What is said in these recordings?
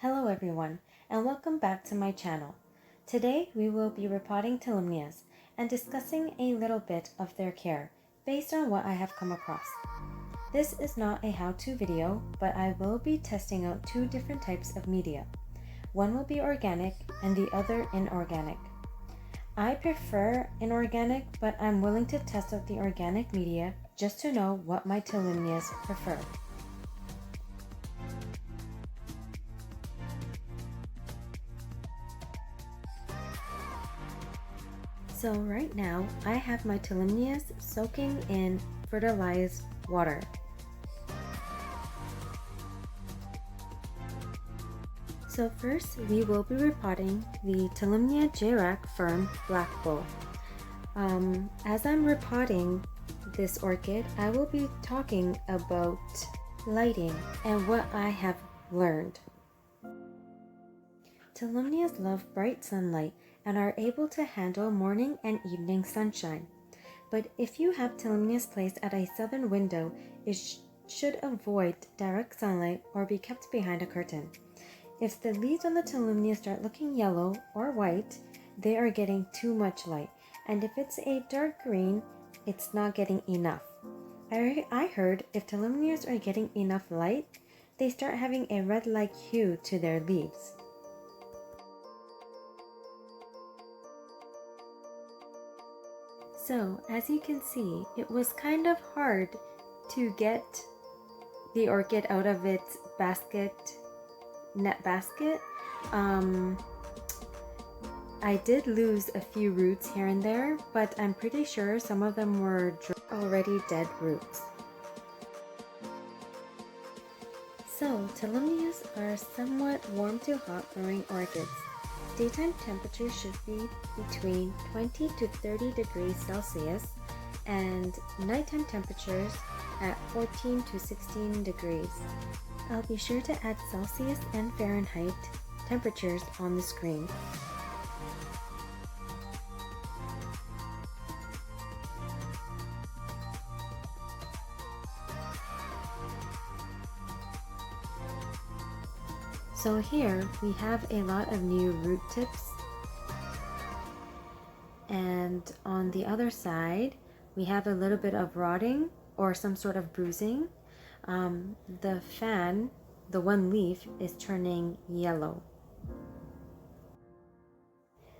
Hello everyone, and welcome back to my channel. Today we will be repotting Tolumnias and discussing a little bit of their care based on what I have come across. This is not a how-to video, but I will be testing out two different types of media. One will be organic and the other inorganic. I prefer inorganic, but I'm willing to test out the organic media just to know what my Tolumnias prefer. So right now, I have my Tolumnias soaking in fertilized water. So first, we will be repotting the Tolumnia Jerac Firm Black Bull. As I'm repotting this orchid, I will be talking about lighting and what I have learned. Tolumnias love bright sunlight and are able to handle morning and evening sunshine. But if you have Tolumnias placed at a southern window, it should avoid direct sunlight or be kept behind a curtain. If the leaves on the Tolumnia start looking yellow or white, they are getting too much light. And if it's a dark green, it's not getting enough. I heard if Tolumnias are getting enough light, they start having a red-like hue to their leaves. So, as you can see, it was kind of hard to get the orchid out of its net basket. I did lose a few roots here and there, but I'm pretty sure some of them were already dead roots. So, Tolumnias are somewhat warm to hot growing orchids. Daytime temperatures should be between 20 to 30 degrees Celsius and nighttime temperatures at 14 to 16 degrees. I'll be sure to add Celsius and Fahrenheit temperatures on the screen. So here we have a lot of new root tips, and on the other side we have a little bit of rotting or some sort of bruising. The fan, the one leaf, is turning yellow.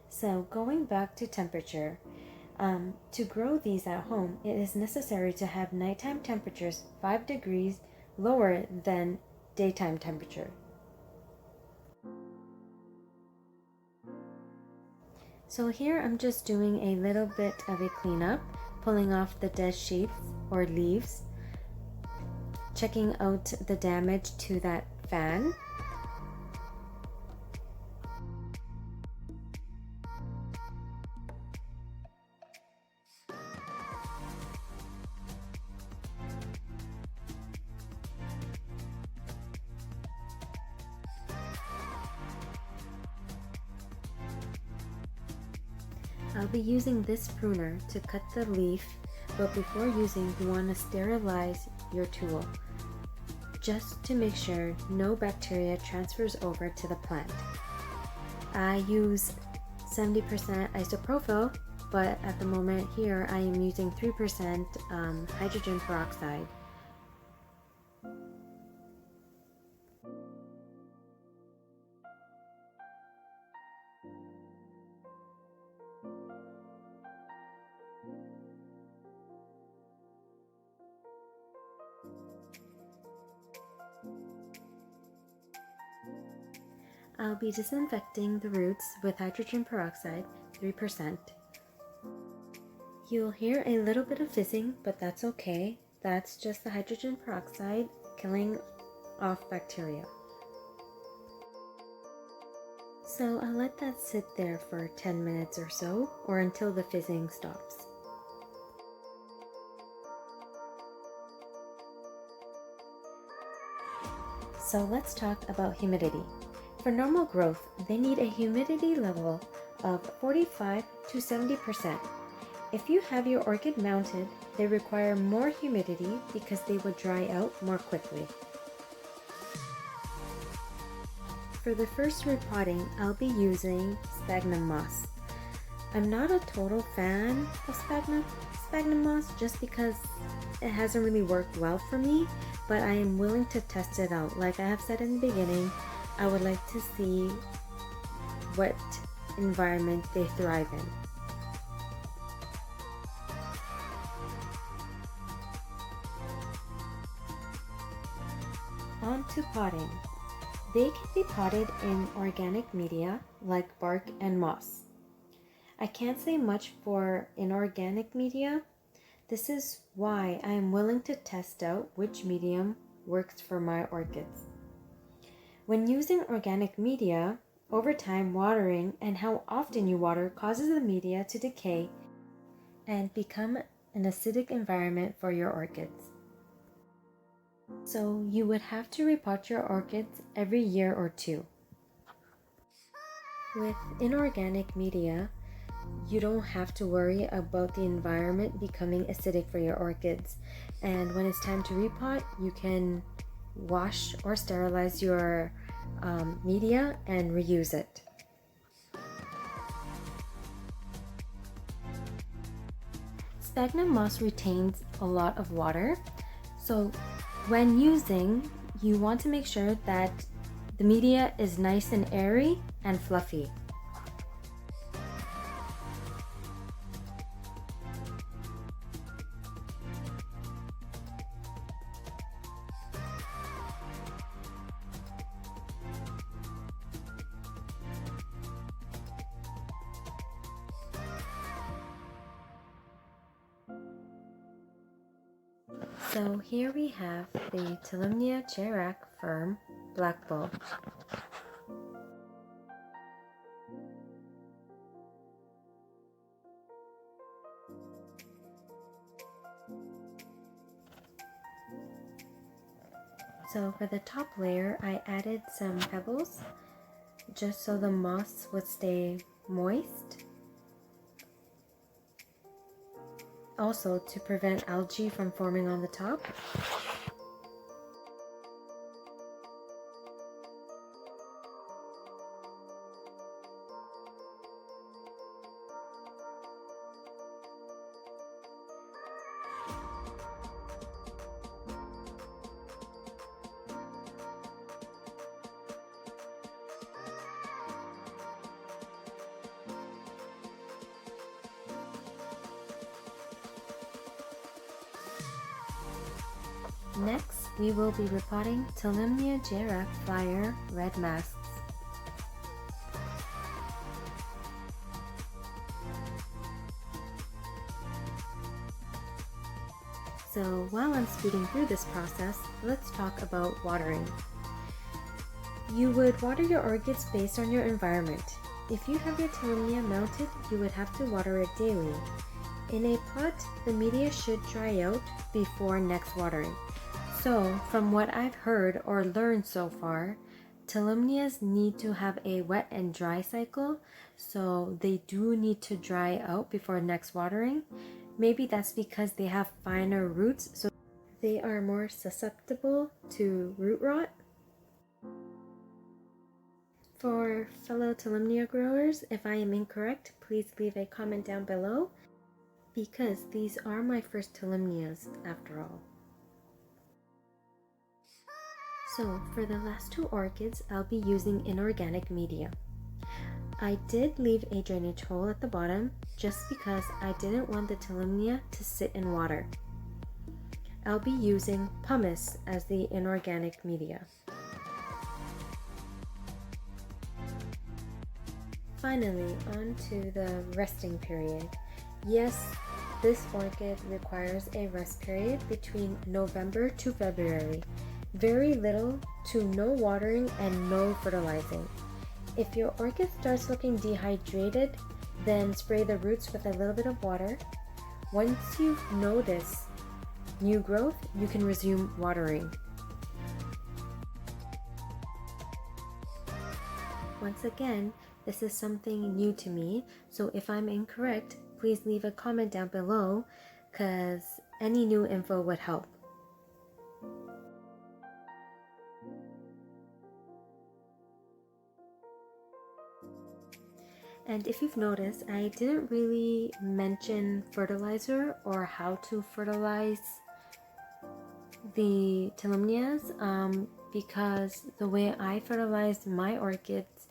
So going back to temperature, to grow these at home, it is necessary to have nighttime temperatures 5 degrees lower than daytime temperature. So here I'm just doing a little bit of a cleanup, pulling off the dead sheaths or leaves, checking out the damage to that fan. I'll be using this pruner to cut the leaf, but before using, you want to sterilize your tool, just to make sure no bacteria transfers over to the plant. I use 70% isopropyl, but at the moment here I am using 3% hydrogen peroxide. I'll be disinfecting the roots with hydrogen peroxide, 3%. You'll hear a little bit of fizzing, but that's okay. That's just the hydrogen peroxide killing off bacteria. So I'll let that sit there for 10 minutes or so, or until the fizzing stops. So let's talk about humidity. For normal growth, they need a humidity level of 45 to 70%. If you have your orchid mounted, they require more humidity because they will dry out more quickly. for the first repotting, I'll be using sphagnum moss. I'm not a total fan of sphagnum moss just because it hasn't really worked well for me, but I am willing to test it out. Like I have said in the beginning, I would like to see what environment they thrive in. On to potting. They can be potted in organic media like bark and moss. I can't say much for inorganic media. This is why I am willing to test out which medium works for my orchids. When using organic media, over time watering and how often you water causes the media to decay and become an acidic environment for your orchids. So you would have to repot your orchids every year or two. With inorganic media, you don't have to worry about the environment becoming acidic for your orchids. And when it's time to repot, you can wash or sterilize your media and reuse it. Sphagnum moss retains a lot of water, so when using, you want to make sure that the media is nice and airy and fluffy. So here we have the Tolumnia Chirac Firm Black Bulb. So for the top layer, I added some pebbles just so the moss would stay moist. Also to prevent algae from forming on the top. Next, we will be repotting Tolumnia Chirac Flyer Red Masks. So while I'm speeding through this process, let's talk about watering. You would water your orchids based on your environment. If you have your Tolumnia mounted, you would have to water it daily. In a pot, the media should dry out before next watering. So, from what I've heard or learned so far, Tolumnias need to have a wet and dry cycle, so they do need to dry out before next watering. Maybe that's because they have finer roots, so they are more susceptible to root rot. For fellow Tolumnia growers, if I am incorrect, please leave a comment down below, because these are my first Tolumnias after all. So for the last two orchids, I'll be using inorganic media. I did leave a drainage hole at the bottom just because I didn't want the Tolumnia to sit in water. I'll be using pumice as the inorganic media. Finally, on to the resting period. Yes, this orchid requires a rest period between November to February. Very little to no watering and no fertilizing. If your orchid starts looking dehydrated, then spray the roots with a little bit of water. Once you notice new growth, you can resume watering. Once again, this is something new to me, so if I'm incorrect, please leave a comment down below, because any new info would help. And if you've noticed, I didn't really mention fertilizer or how to fertilize the Tolumnias because the way I fertilize my orchids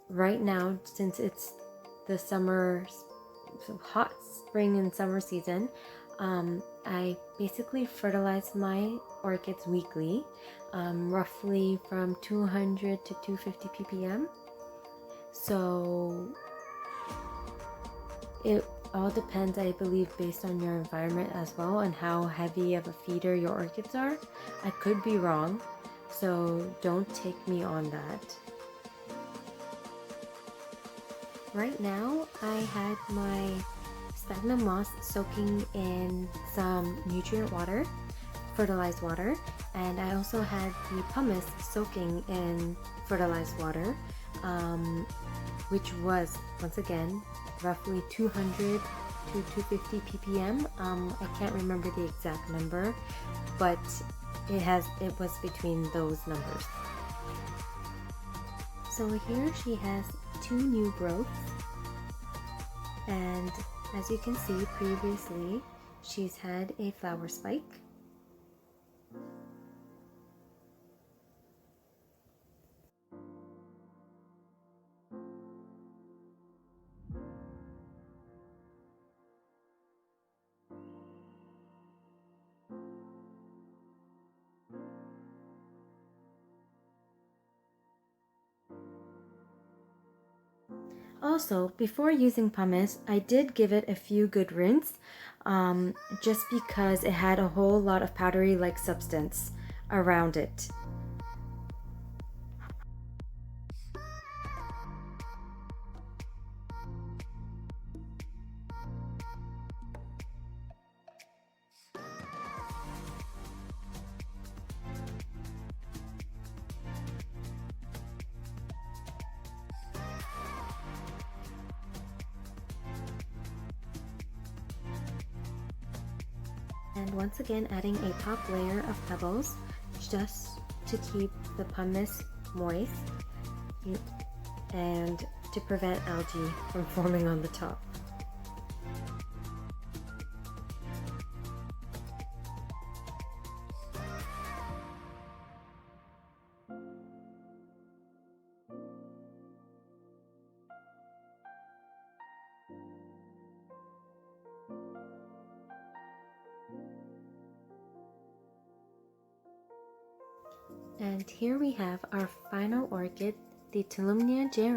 right now, since it's the summer, hot spring and summer season, I basically fertilize my orchids weekly, roughly from 200 to 250 ppm. So it all depends, I believe, based on your environment as well and how heavy of a feeder your orchids are. I could be wrong, so don't take me on that. Right now, I had my sphagnum moss soaking in some nutrient water, fertilized water, and I also had the pumice soaking in fertilized water, which was, once again, roughly 200 to 250 ppm. I can't remember the exact number, but it was between those numbers. So here she has 2 new growths, and as you can see, previously she's had a flower spike. Also, before using pumice, I did give it a few good rinse, just because it had a whole lot of powdery-like substance around it. And once again, adding a top layer of pebbles just to keep the pumice moist and to prevent algae from forming on the top. And here we have our final orchid, the Tolumnia J.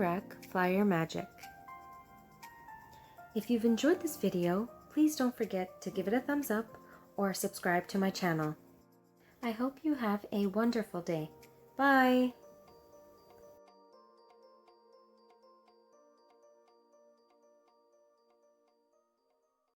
Flyer Magic. If you've enjoyed this video, please don't forget to give it a thumbs up or subscribe to my channel. I hope you have a wonderful day. Bye!